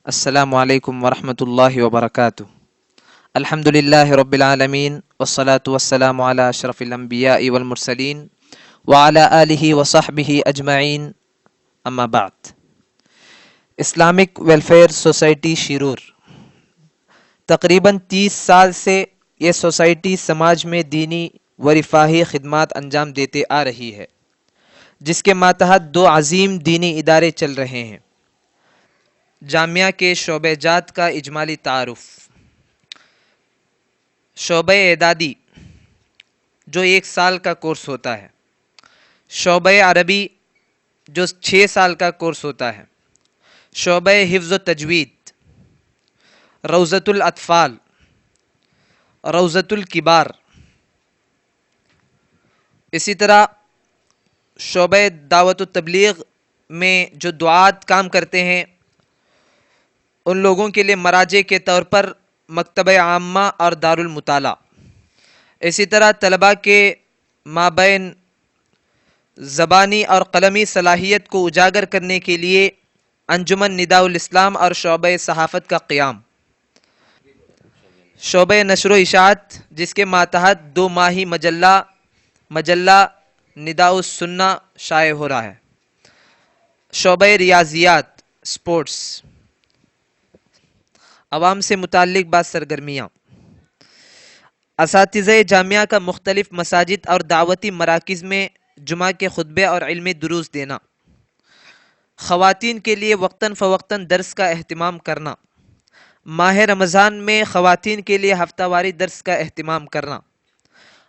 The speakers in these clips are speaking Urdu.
السلام علیکم ورحمۃ اللہ وبرکاتہ۔ الحمد للہ رب العالمین والصلاة والسلام علی اشرف الانبیاء والمرسلین وعلی آلہ وصحبہ اجمعین، اما بعد۔ اسلامک ویلفیئر سوسائٹی شیرور تقریباً 30 سال سے یہ سوسائٹی سماج میں دینی و رفاہی خدمات انجام دیتے آ رہی ہے، جس کے ماتحت 2 عظیم دینی ادارے چل رہے ہیں۔ جامعہ کے شعبہ جات کا اجمالی تعارف۔ شعبہ اعدادی جو 1 سال کا کورس ہوتا ہے، شعبہ عربی جو 6 سال کا کورس ہوتا ہے، شعبہ حفظ و تجوید، روضۃ الاطفال، روضۃ الکبار، اسی طرح شعبہ دعوت و تبلیغ میں جو دعات کام کرتے ہیں ان لوگوں کے لیے مراجع کے طور پر مکتبہ عامہ اور دارالمطالعہ۔ اسی طرح طلباء کے مابین زبانی اور قلمی صلاحیت کو اجاگر کرنے کے لیے انجمن نداء الاسلام اور شعبہ صحافت کا قیام۔ شعبہ نشر و اشاعت جس کے ماتحت 2 ماہی مجلہ نداء السنہ شائع ہو رہا ہے۔ شعبہ ریاضیات سپورٹس، عوام سے متعلق بعض سرگرمیاں۔ اساتذہ جامعہ کا مختلف مساجد اور دعوتی مراکز میں جمعہ کے خطبے اور علمی دروس دینا۔ خواتین کے لیے وقتاً فوقتاً درس کا اہتمام کرنا۔ ماہ رمضان میں خواتین کے لیے ہفتہ واری درس کا اہتمام کرنا۔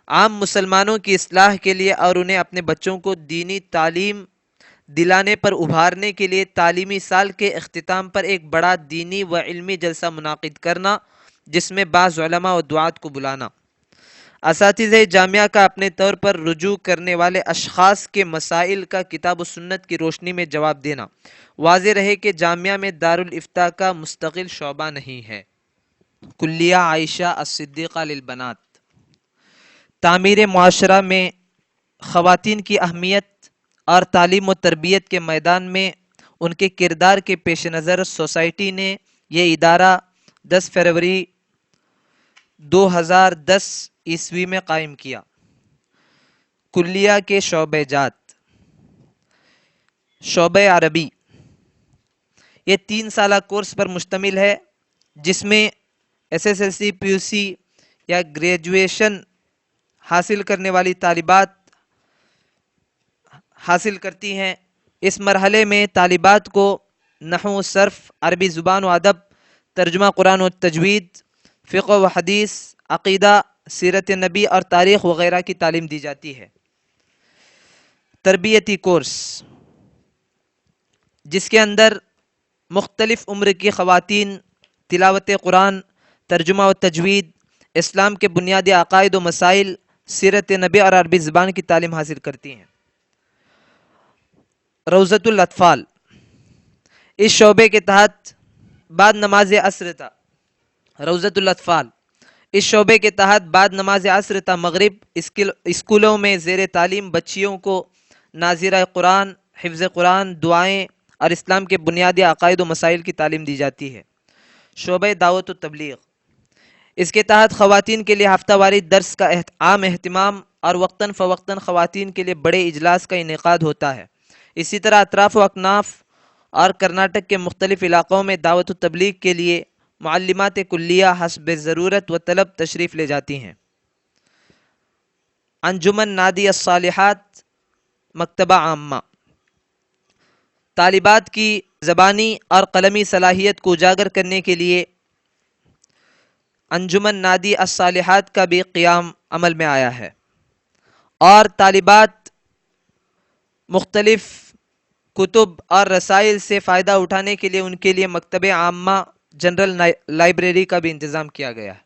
عام مسلمانوں کی اصلاح کے لیے اور انہیں اپنے بچوں کو دینی تعلیم دلانے پر ابھارنے کے لیے تعلیمی سال کے اختتام پر ایک بڑا دینی و علمی جلسہ منعقد کرنا، جس میں بعض علماء و دعات کو بلانا۔ اساتذہ جامعہ کا اپنے طور پر رجوع کرنے والے اشخاص کے مسائل کا کتاب و سنت کی روشنی میں جواب دینا۔ واضح رہے کہ جامعہ میں دارالافتاء کا مستقل شعبہ نہیں ہے۔ کلیہ عائشہ الصدیقہ للبنات۔ تعمیر معاشرہ میں خواتین کی اہمیت اور تعلیم و تربیت کے میدان میں ان کے کردار کے پیش نظر سوسائٹی نے یہ ادارہ 10 فروری 2010 عیسوی میں قائم کیا۔ کلیہ کے شعبہ جات۔ شعبہ عربی یہ 3 سالہ کورس پر مشتمل ہے، جس میں SSLC PUC یا گریجویشن حاصل کرنے والی طالبات حاصل کرتی ہیں۔ اس مرحلے میں طالبات کو نحو، صرف، عربی زبان و ادب، ترجمہ قرآن و تجوید، فقہ و حدیث، عقیدہ، سیرت نبی اور تاریخ وغیرہ کی تعلیم دی جاتی ہے۔ تربیتی کورس جس کے اندر مختلف عمر کی خواتین تلاوت قرآن، ترجمہ و تجوید، اسلام کے بنیادی عقائد و مسائل، سیرت نبی اور عربی زبان کی تعلیم حاصل کرتی ہیں۔ روضۃ الاطفال اس شعبے کے تحت بعد نماز عصر تا روضۃ الاطفال اس شعبے کے تحت بعد نماز عصر تا مغرب اسکولوں میں زیر تعلیم بچیوں کو ناظرہ قرآن، حفظ قرآن، دعائیں اور اسلام کے بنیادی عقائد و مسائل کی تعلیم دی جاتی ہے۔ شعبہ دعوت و تبلیغ اس کے تحت خواتین کے لیے ہفتہ واری درس کا عام اہتمام اور وقتاً فوقتاً خواتین کے لیے بڑے اجلاس کا انعقاد ہوتا ہے۔ اسی طرح اطراف و اکناف اور کرناٹک کے مختلف علاقوں میں دعوت و تبلیغ کے لیے معلمات کلیہ حسب ضرورت و طلب تشریف لے جاتی ہیں۔ انجمن نادی الصالحات مکتبہ عامہ طالبات کی زبانی اور قلمی صلاحیت کو اجاگر کرنے کے لیے انجمن نادی الصالحات کا بھی قیام عمل میں آیا ہے، اور طالبات مختلف کتب اور رسائل سے فائدہ اٹھانے کے لیے ان کے لیے مکتبہ عامہ جنرل لائبریری کا بھی انتظام کیا گیا ہے۔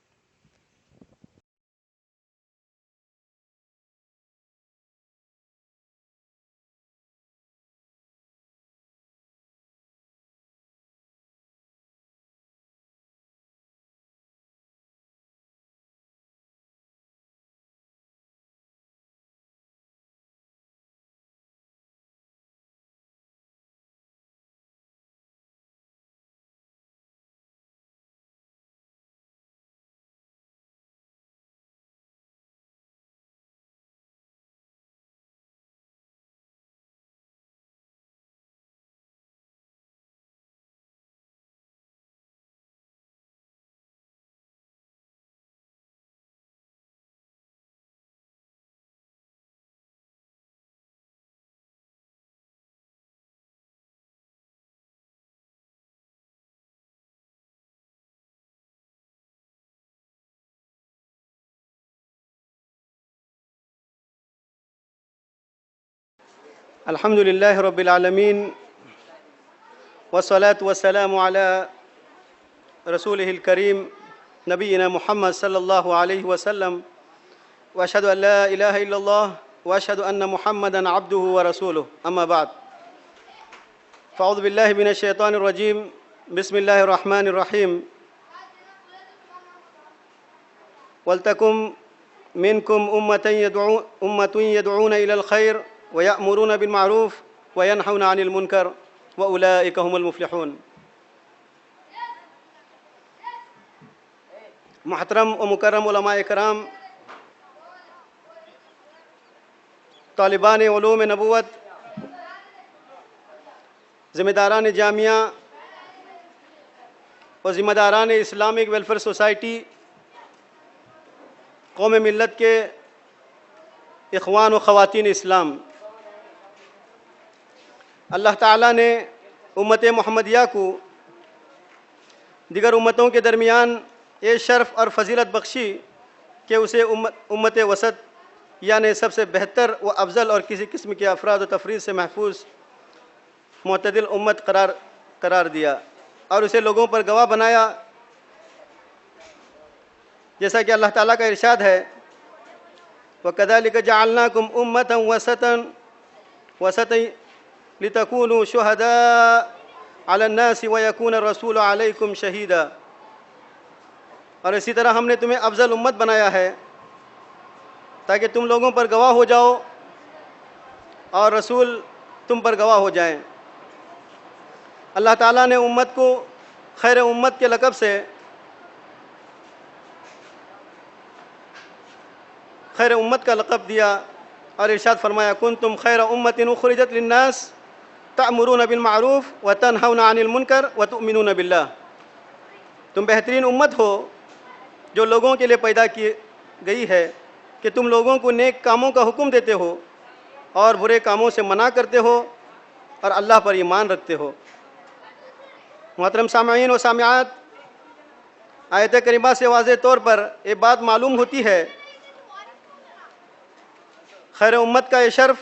الحمد لله رب العالمين والصلاة والسلام على رسوله الكريم نبينا محمد صلى الله عليه وسلم وأشهد أن لا إله إلا الله وأشهد أن محمدا عبده ورسوله أما بعد فأعوذ بالله من الشيطان الرجيم بسم الله الرحمن الرحيم ولتكن منكم أمة يدعون إلى الخير ويأمرون بالمعروف وينهون عن المنكر وأولئك هم المفلحون. محترم و مکرم علماء کرام، طالبان علوم نبوت، ذمہ داران جامعہ اور ذمہ داران اسلامک ویلفیئر سوسائٹی، قوم ملت کے اخوان و خواتین اسلام، اللہ تعالیٰ نے امت محمدیہ کو دیگر امتوں کے درمیان یہ شرف اور فضیلت بخشی کہ اسے امت وسط یعنی سب سے بہتر و افضل اور کسی قسم کے افراد و تفریق سے محفوظ معتدل امت قرار دیا اور اسے لوگوں پر گواہ بنایا، جیسا کہ اللہ تعالیٰ کا ارشاد ہے وَكَذَلِكَ جَعَلْنَاكُمْ أُمَّةً وَسَطًا لِتَكُونُوا شُهَدَاءَ عَلَى النَّاسِ وَيَكُونَ الرَّسُولُ عَلَيْكُمْ شَهِيدًا، اور اسی طرح ہم نے تمہیں افضل امت بنایا ہے تاکہ تم لوگوں پر گواہ ہو جاؤ اور رسول تم پر گواہ ہو جائیں۔ اللہ تعالیٰ نے امت کو خیر امت کے لقب سے خیر امت کا لقب دیا اور ارشاد فرمایا کنتم خیر امت اخرجت للناس تأمرون بالمعروف وتنہون عن المنکر وتؤمنون باللہ، تم بہترین امت ہو جو لوگوں کے لیے پیدا کی گئی ہے کہ تم لوگوں کو نیک کاموں کا حکم دیتے ہو اور برے کاموں سے منع کرتے ہو اور اللہ پر ایمان رکھتے ہو۔ محترم سامعین و سامعات، آیت کریمہ سے واضح طور پر یہ بات معلوم ہوتی ہے خیر امت کا یہ شرف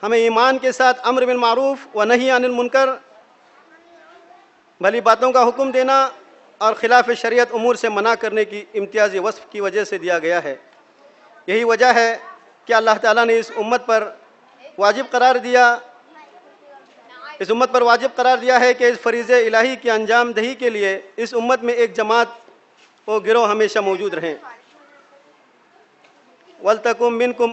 ہمیں ایمان کے ساتھ امر بالمعروف و نہی عن المنکر، بھلی باتوں کا حکم دینا اور خلاف شریعت امور سے منع کرنے کی امتیازی وصف کی وجہ سے دیا گیا ہے۔ یہی وجہ ہے کہ اللہ تعالیٰ نے اس امت پر واجب قرار دیا ہے کہ اس فریضہ الہی کی انجام دہی کے لیے اس امت میں ایک جماعت و گروہ ہمیشہ موجود رہیں۔ وَلْتَكُن مِّنكُمْ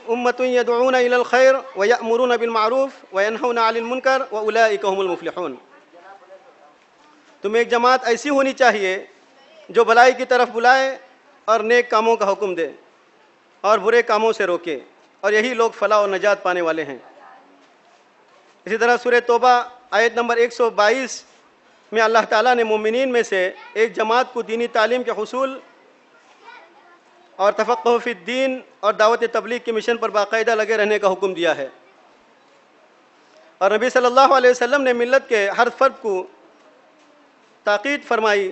أُمَّةٌ يَدْعُونَ إِلَى الْخَيْرِ وَيَأْمُرُونَ بِالْمَعْرُوفِ وَيَنْهَوْنَ عَنِ الْمُنكَرِ وَأُولَئِكَ هُمُ الْمُفْلِحُونَ، تم ایک جماعت ایسی ہونی چاہیے جو بھلائی کی طرف بلائے اور نیک کاموں کا حکم دے اور برے کاموں سے روکے، اور یہی لوگ فلاح و نجات پانے والے ہیں۔ اسی طرح سورہ توبہ آیت نمبر 122 میں اللہ تعالیٰ نے مومنین میں سے ایک جماعت کو دینی تعلیم کے حصول اور تفقہ فی الدین اور دعوت تبلیغ کے مشن پر باقاعدہ لگے رہنے کا حکم دیا ہے، اور نبی صلی اللہ علیہ وسلم نے ملت کے ہر فرد کو تاکید فرمائی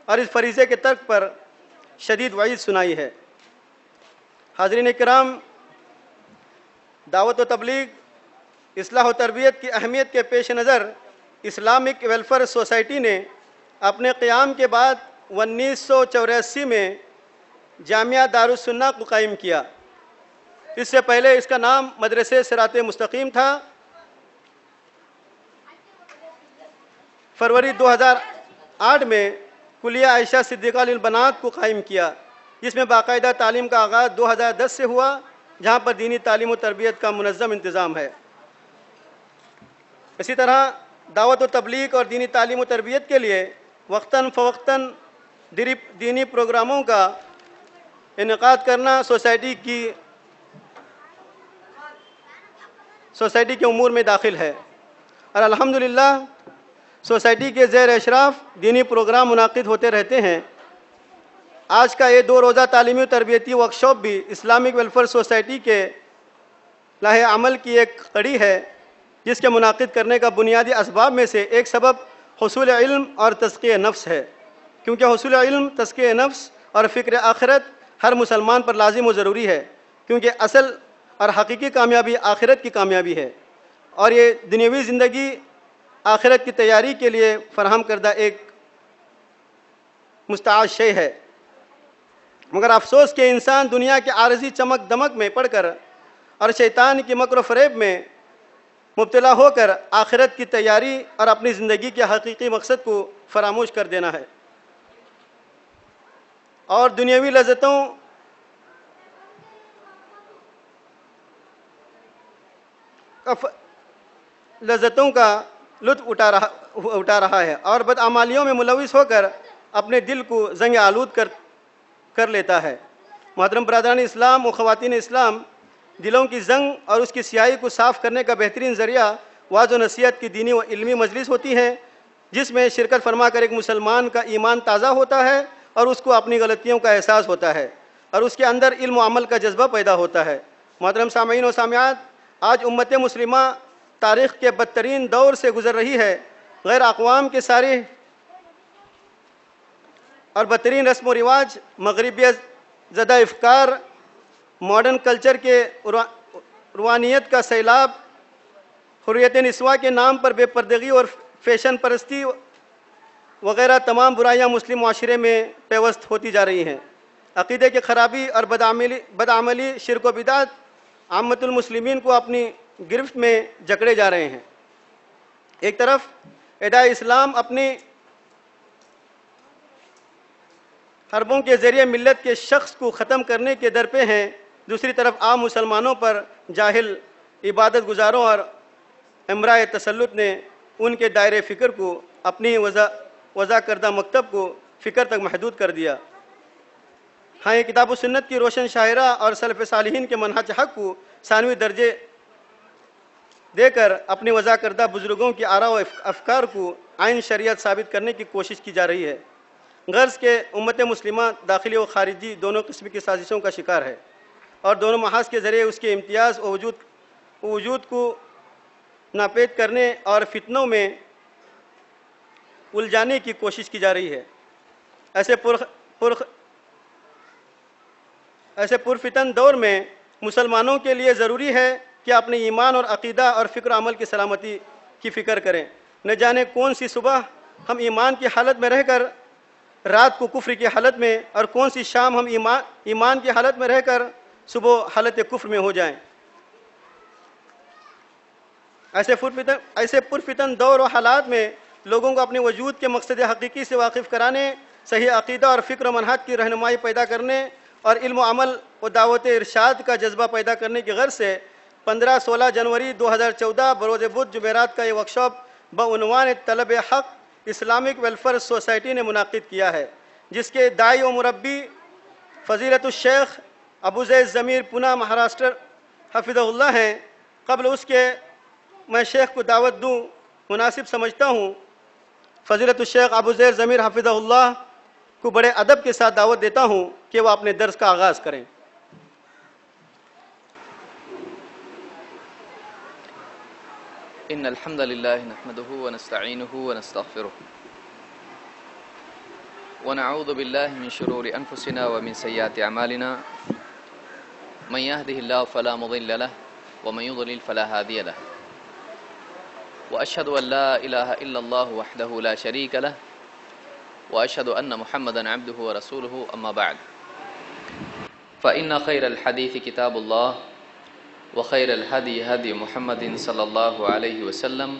اور اس فریضے کے ترک پر شدید وعید سنائی ہے۔ حاضرین کرام، دعوت و تبلیغ، اصلاح و تربیت کی اہمیت کے پیش نظر اسلامک ویلفیئر سوسائٹی نے اپنے قیام کے بعد 1984 میں جامعہ دارالسنہ کو قائم کیا۔ اس سے پہلے اس کا نام مدرسہ صراط مستقیم تھا۔ فروری 2008 میں کلیہ عائشہ صدیقہ للبنات کو قائم کیا، جس میں باقاعدہ تعلیم کا آغاز 2010 سے ہوا، جہاں پر دینی تعلیم و تربیت کا منظم انتظام ہے۔ اسی طرح دعوت و تبلیغ اور دینی تعلیم و تربیت کے لیے وقتاً فوقتاً دینی پروگراموں کا انعقاد کرنا سوسائٹی کے امور میں داخل ہے، اور الحمدللہ سوسائٹی کے زیر اشراف دینی پروگرام منعقد ہوتے رہتے ہیں۔ آج کا یہ 2 روزہ تعلیمی و تربیتی ورکشاپ بھی اسلامک ویلفیئر سوسائٹی کے لاہ عمل کی ایک کڑی ہے، جس کے منعقد کرنے کا بنیادی اسباب میں سے ایک سبب حصول علم اور تزکیہ نفس ہے، کیونکہ حصول علم، تزکیہ نفس اور فکر آخرت ہر مسلمان پر لازم و ضروری ہے، کیونکہ اصل اور حقیقی کامیابی آخرت کی کامیابی ہے، اور یہ دنیاوی زندگی آخرت کی تیاری کے لیے فراہم کردہ ایک مستعار شے ہے۔ مگر افسوس کہ انسان دنیا کے عارضی چمک دمک میں پڑ کر اور شیطان کی مکر و فریب میں مبتلا ہو کر آخرت کی تیاری اور اپنی زندگی کے حقیقی مقصد کو فراموش کر دینا ہے، اور دنیاوی لذتوں کا لطف اٹھا رہا ہے، اور بدعمالیوں میں ملوث ہو کر اپنے دل کو زنگ آلود کر لیتا ہے۔ محترم برادران اسلام و خواتین اسلام، دلوں کی زنگ اور اس کی سیاہی کو صاف کرنے کا بہترین ذریعہ وعظ و نصیحت کی دینی و علمی مجلس ہوتی ہے، جس میں شرکت فرما کر ایک مسلمان کا ایمان تازہ ہوتا ہے اور اس کو اپنی غلطیوں کا احساس ہوتا ہے، اور اس کے اندر علم و عمل کا جذبہ پیدا ہوتا ہے۔ محترم سامعین و سامعات، آج امت مسلمہ تاریخ کے بدترین دور سے گزر رہی ہے۔ غیر اقوام کے سارے اور بدترین رسم و رواج، مغربیت زدہ افکار، ماڈرن کلچر کے روحانیت کا سیلاب، حریت نسواں کے نام پر بے پردگی اور فیشن پرستی وغیرہ تمام برائیاں مسلم معاشرے میں پیوست ہوتی جا رہی ہیں۔ عقیدے کی خرابی اور بدعملی، شرک و بدعت عامت المسلمین کو اپنی گرفت میں جکڑے جا رہے ہیں۔ ایک طرف اعداء اسلام اپنی حربوں کے ذریعے ملت کے شخص کو ختم کرنے کے در پہ ہیں، دوسری طرف عام مسلمانوں پر جاہل عبادت گزاروں اور امراء تسلط نے ان کے دائرۂ فکر کو اپنی وضع کردہ مکتب کو فکر تک محدود کر دیا۔ ہاں، یہ کتاب و سنت کی روشن شاہراہ اور سلف صالحین کے منہج حق کو ثانوی درجے دے کر اپنی وضع کردہ بزرگوں کی آراء و افکار کو عین شریعت ثابت کرنے کی کوشش کی جا رہی ہے۔ غرض کہ امت مسلمہ داخلی و خارجی دونوں قسم کی سازشوں کا شکار ہے، اور دونوں محاذ کے ذریعے اس کے امتیاز و وجود کو ناپید کرنے اور فتنوں میں الجھانے کی کوشش کی جا رہی ہے۔ ایسے پرفتن دور میں مسلمانوں کے لیے ضروری ہے کہ اپنے ایمان اور عقیدہ اور فکر و عمل کی سلامتی کی فکر کریں۔ نہ جانے کون سی صبح ہم ایمان کی حالت میں رہ کر رات کو کفر کی حالت میں، اور کون سی شام ہم ایمان کی حالت میں رہ کر صبح حالت کفر میں ہو جائیں۔ ایسے پرفتن دور و حالات میں لوگوں کو اپنے وجود کے مقصد حقیقی سے واقف کرانے، صحیح عقیدہ اور فکر و منہج کی رہنمائی پیدا کرنے، اور علم و عمل و دعوت ارشاد کا جذبہ پیدا کرنے کی غرض سے 15-16 جنوری 2014 بروز بدھ جمعرات کا یہ ورکشاپ بعنوان طلب حق اسلامک ویلفیئر سوسائٹی نے منعقد کیا ہے، جس کے داعی و مربی فضیلت الشیخ ابو زید ضمیر پونہ مہاراشٹر حفظہ اللہ ہیں۔ قبل اس کے میں شیخ کو دعوت دوں، مناسب سمجھتا ہوں فضیلت الشیخ ابو زید ضمیر حفظہ اللہ کو بڑے ادب کے ساتھ دعوت دیتا ہوں کہ وہ اپنے درس کا آغاز کریں۔ ان الحمد لله نحمده ونستعينه ونستغفره ونعوذ بالله من شرور انفسنا ومن سيئات اعمالنا، من يهده الله فلا مضل له ومن يضلل فلا هادي له، واشهد ان لا اله الا الله وحده لا شريك له، واشهد ان محمدا عبده ورسوله، اما بعد، فان خير الحديث كتاب الله، وخير الهدي هدي محمد صلى الله عليه وسلم،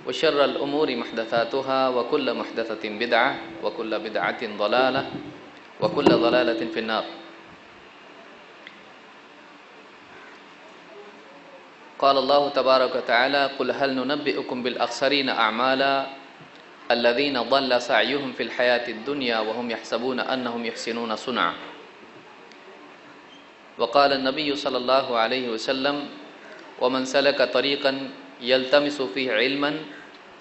وشر الأمور محدثاتها، وكل محدثة بدعة، وكل بدعة ضلالة، وكل ضلالة في النار۔ قال الله تبارك وتعالى: قل هل ننبئكم بالأخسرين أعمالا الذين ضل سعيهم في الحياة الدنيا وهم يحسبون أنهم يحسنون صنعا۔ وقال النبي صلى الله عليه وسلم: ومن سلك طريقا يلتمس فيه علما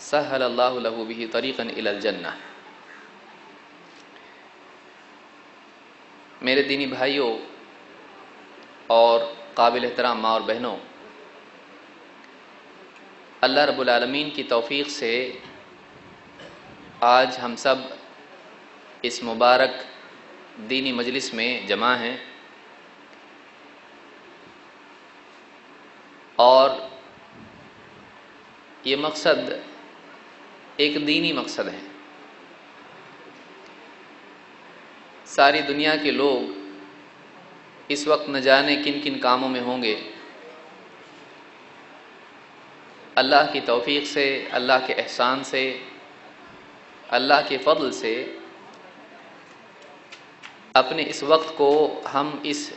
سهل الله له به طريقا إلى الجنة۔ میرے دینی بھائیوں اور قابل احترام ماں اور بہنوں، اللہ رب العالمین کی توفیق سے آج ہم سب اس مبارک دینی مجلس میں جمع ہیں، اور یہ مقصد ایک دینی مقصد ہے۔ ساری دنیا کے لوگ اس وقت نہ جانے کن کن کاموں میں ہوں گے، اللہ کی توفیق سے، اللہ کے احسان سے، اللہ کے فضل سے اپنے اس وقت کو ہم اس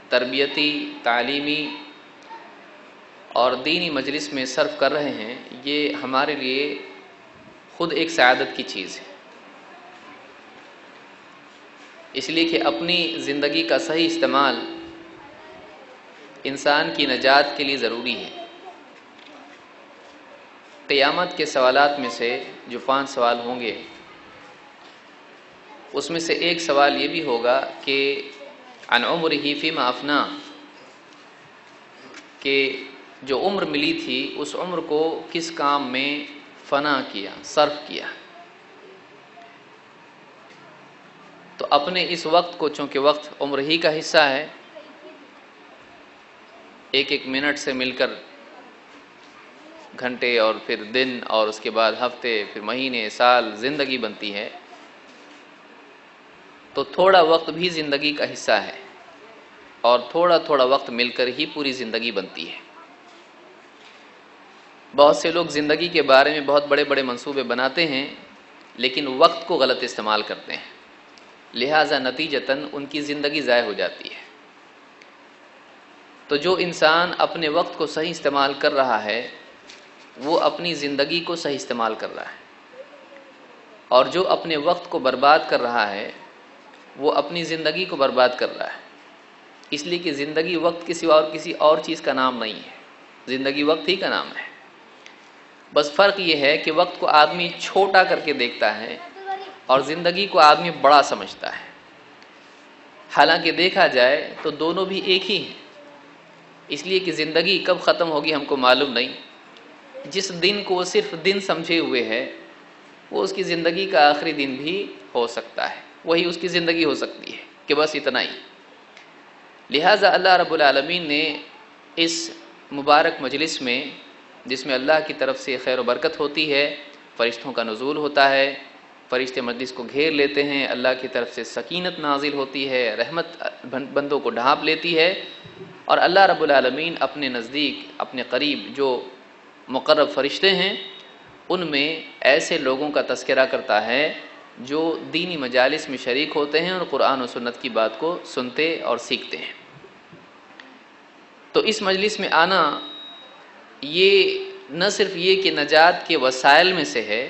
تربیتی، تعلیمی اور دینی مجلس میں صرف کر رہے ہیں، یہ ہمارے لیے خود ایک سعادت کی چیز ہے، اس لیے کہ اپنی زندگی کا صحیح استعمال انسان کی نجات کے لیے ضروری ہے۔ قیامت کے سوالات میں سے جو 5 سوال ہوں گے، اس میں سے ایک سوال یہ بھی ہوگا کہ عن عمرہ فیما افنا، کہ جو عمر ملی تھی اس عمر کو کس کام میں فنا کیا، صرف کیا۔ تو اپنے اس وقت کو، چونکہ وقت عمر ہی کا حصہ ہے، ایک ایک منٹ سے مل کر گھنٹے اور پھر دن اور اس کے بعد ہفتے، پھر مہینے، سال، زندگی بنتی ہے، تو تھوڑا وقت بھی زندگی کا حصہ ہے، اور تھوڑا تھوڑا وقت مل کر ہی پوری زندگی بنتی ہے۔ بہت سے لوگ زندگی کے بارے میں بہت بڑے بڑے منصوبے بناتے ہیں، لیکن وقت کو غلط استعمال کرتے ہیں، لہٰذا نتیجتاً ان کی زندگی ضائع ہو جاتی ہے۔ تو جو انسان اپنے وقت کو صحیح استعمال کر رہا ہے وہ اپنی زندگی کو صحیح استعمال کر رہا ہے، اور جو اپنے وقت کو برباد کر رہا ہے وہ اپنی زندگی کو برباد کر رہا ہے، اس لیے کہ زندگی وقت کے سوا اور کسی اور چیز کا نام نہیں ہے، زندگی وقت ہی کا نام ہے۔ بس فرق یہ ہے کہ وقت کو آدمی چھوٹا کر کے دیکھتا ہے اور زندگی کو آدمی بڑا سمجھتا ہے، حالانکہ دیکھا جائے تو دونوں بھی ایک ہی ہیں، اس لیے کہ زندگی کب ختم ہوگی ہم کو معلوم نہیں۔ جس دن کو وہ صرف دن سمجھے ہوئے ہے وہ اس کی زندگی کا آخری دن بھی ہو سکتا ہے، وہی اس کی زندگی ہو سکتی ہے کہ بس اتنا ہی۔ لہٰذا اللہ رب العالمین نے اس مبارک مجلس میں، جس میں اللہ کی طرف سے خیر و برکت ہوتی ہے، فرشتوں کا نزول ہوتا ہے، فرشتے مجلس کو گھیر لیتے ہیں، اللہ کی طرف سے سکینت نازل ہوتی ہے، رحمت بندوں کو ڈھانپ لیتی ہے، اور اللہ رب العالمین اپنے نزدیک، اپنے قریب جو مقرب فرشتے ہیں ان میں ایسے لوگوں کا تذکرہ کرتا ہے جو دینی مجالس میں شریک ہوتے ہیں اور قرآن و سنت کی بات کو سنتے اور سیکھتے ہیں۔ تو اس مجلس میں آنا یہ نہ صرف یہ کہ نجات کے وسائل میں سے ہے،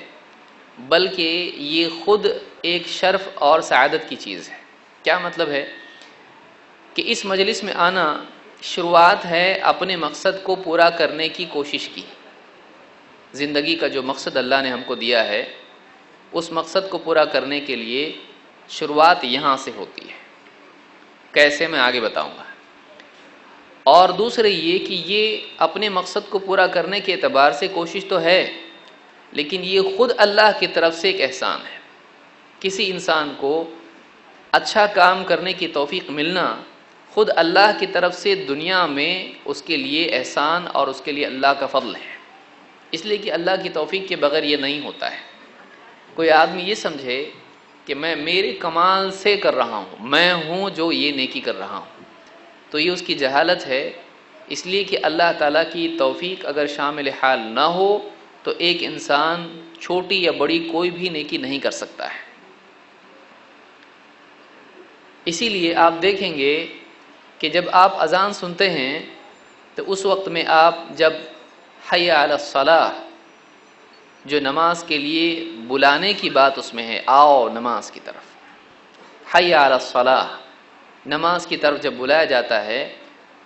بلکہ یہ خود ایک شرف اور سعادت کی چیز ہے۔ کیا مطلب ہے؟ کہ اس مجلس میں آنا شروعات ہے اپنے مقصد کو پورا کرنے کی کوشش کی۔ زندگی کا جو مقصد اللہ نے ہم کو دیا ہے اس مقصد کو پورا کرنے کے لیے شروعات یہاں سے ہوتی ہے۔ کیسے، میں آگے بتاؤں گا۔ اور دوسرے یہ کہ یہ اپنے مقصد کو پورا کرنے کے اعتبار سے کوشش تو ہے، لیکن یہ خود اللہ کی طرف سے ایک احسان ہے۔ کسی انسان کو اچھا کام کرنے کی توفیق ملنا خود اللہ کی طرف سے دنیا میں اس کے لیے احسان اور اس کے لیے اللہ کا فضل ہے، اس لیے کہ اللہ کی توفیق کے بغیر یہ نہیں ہوتا ہے۔ کوئی آدمی یہ سمجھے کہ میں میرے کمال سے کر رہا ہوں، میں ہوں جو یہ نیکی کر رہا ہوں، تو یہ اس کی جہالت ہے، اس لیے کہ اللہ تعالیٰ کی توفیق اگر شامل حال نہ ہو تو ایک انسان چھوٹی یا بڑی کوئی بھی نیکی نہیں کر سکتا ہے۔ اسی لیے آپ دیکھیں گے کہ جب آپ اذان سنتے ہیں تو اس وقت میں آپ جب حی علی الصلاۃ، جو نماز کے لیے بلانے کی بات اس میں ہے، آؤ نماز کی طرف، حی علی الصلاۃ، نماز کی طرف جب بلایا جاتا ہے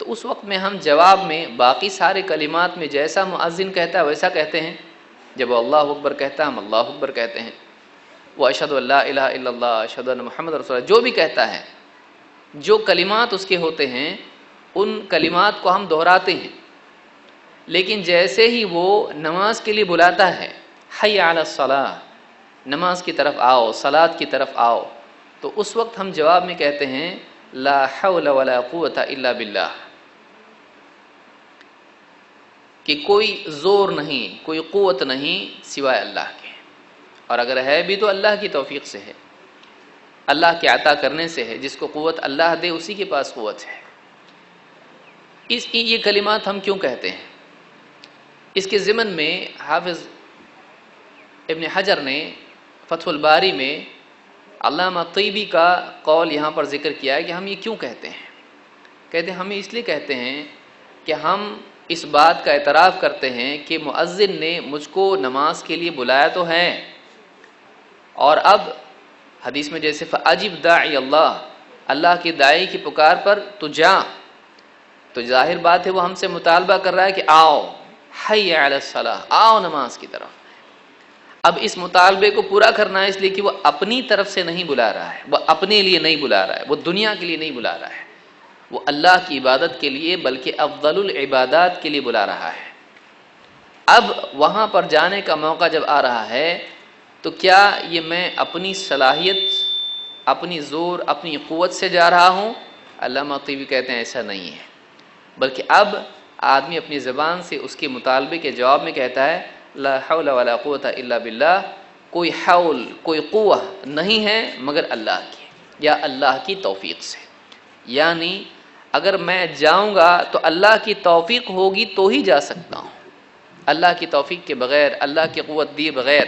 تو اس وقت میں ہم جواب میں باقی سارے کلمات میں جیسا مؤذن کہتا ہے ویسا کہتے ہیں۔ جب وہ اللہ اکبر کہتا ہے ہم اللہ اکبر کہتے ہیں، وہ اشہد ان لا الہ الا اللہ اشہد ان محمد رسول اللہ جو بھی کہتا ہے، جو کلمات اس کے ہوتے ہیں ان کلمات کو ہم دہراتے ہیں، لیکن جیسے ہی وہ نماز کے لیے بلاتا ہے حی علی الصلاۃ، نماز کی طرف آؤ، صلاۃ کی طرف آؤ، تو اس وقت ہم جواب میں کہتے ہیں لا حول ولا قوت الا باللہ، کہ کوئی زور نہیں، کوئی قوت نہیں سوائے اللہ کے، اور اگر ہے بھی تو اللہ کی توفیق سے ہے، اللہ کے عطا کرنے سے ہے، جس کو قوت اللہ دے اسی کے پاس قوت ہے۔ یہ کلمات ہم کیوں کہتے ہیں؟ اس کے ضمن میں حافظ ابن حجر نے فتح الباری میں علامہ طیبی کا قول یہاں پر ذکر کیا ہے کہ ہم یہ کیوں کہتے ہیں۔ کہتے ہیں ہم اس لیے کہتے ہیں کہ ہم اس بات کا اعتراف کرتے ہیں کہ مؤذن نے مجھ کو نماز کے لیے بلایا تو ہے، اور اب حدیث میں جیسے فَأَجِبْ دَاعِيَ اللَّهِ، اللہ کی داعی کی پکار پر تو جا، تو ظاہر بات ہے وہ ہم سے مطالبہ کر رہا ہے کہ آؤ، حی علی الصلاۃ، آؤ نماز کی طرف۔ اب اس مطالبے کو پورا کرنا ہے، اس لیے کہ وہ اپنی طرف سے نہیں بلا رہا ہے، وہ اپنے لیے نہیں بلا رہا ہے، وہ دنیا کے لیے نہیں بلا رہا ہے، وہ اللہ کی عبادت کے لیے بلکہ افضل العبادات کے لیے بلا رہا ہے۔ اب وہاں پر جانے کا موقع جب آ رہا ہے تو کیا یہ میں اپنی صلاحیت، اپنی زور، اپنی قوت سے جا رہا ہوں؟ علامہ طیبی کہتے ہیں ایسا نہیں ہے، بلکہ اب آدمی اپنی زبان سے اس کے مطالبے کے جواب میں کہتا ہے لا حول ولا قوت الا باللہ، کوئی حول، کوئی قوہ نہیں ہے مگر اللہ کی یا اللہ کی توفیق سے۔ یعنی اگر میں جاؤں گا تو اللہ کی توفیق ہوگی تو ہی جا سکتا ہوں، اللہ کی توفیق کے بغیر، اللہ کی قوت دیے بغیر،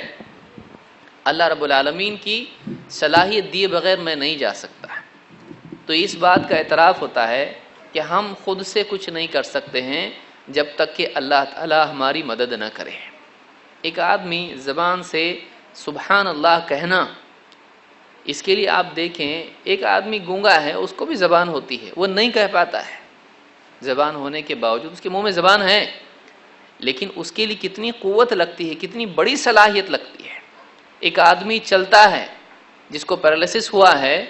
اللہ رب العالمین کی صلاحیت دیے بغیر میں نہیں جا سکتا۔ تو اس بات کا اعتراف ہوتا ہے کہ ہم خود سے کچھ نہیں کر سکتے ہیں جب تک کہ اللہ تعالی ہماری مدد نہ کرے۔ ایک آدمی زبان سے سبحان اللہ کہنا، اس کے لیے آپ دیکھیں ایک آدمی گونگا ہے، اس کو بھی زبان ہوتی ہے، وہ نہیں کہہ پاتا ہے، زبان ہونے کے باوجود اس کے منہ میں زبان ہے، لیکن اس کے لیے کتنی قوت لگتی ہے، کتنی بڑی صلاحیت لگتی ہے۔ ایک آدمی چلتا ہے جس کو پیرالائسس ہوا ہے،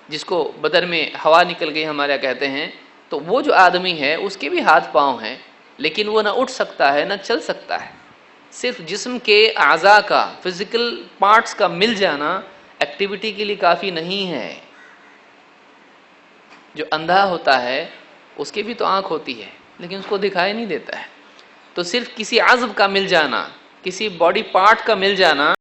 جس کو بدن میں ہوا نکل گئی ہمارے کہتے ہیں، تو وہ جو آدمی ہے اس کے بھی ہاتھ پاؤں ہیں، لیکن وہ نہ اٹھ سکتا ہے نہ چل سکتا ہے۔ صرف جسم کے اعضاء کا، فزیکل پارٹس کا مل جانا ایکٹیویٹی کے لیے کافی نہیں ہے۔ جو اندھا ہوتا ہے اس کے بھی تو آنکھ ہوتی ہے لیکن اس کو دکھائی نہیں دیتا ہے، تو صرف کسی عضو کا مل جانا، کسی باڈی پارٹ کا مل جانا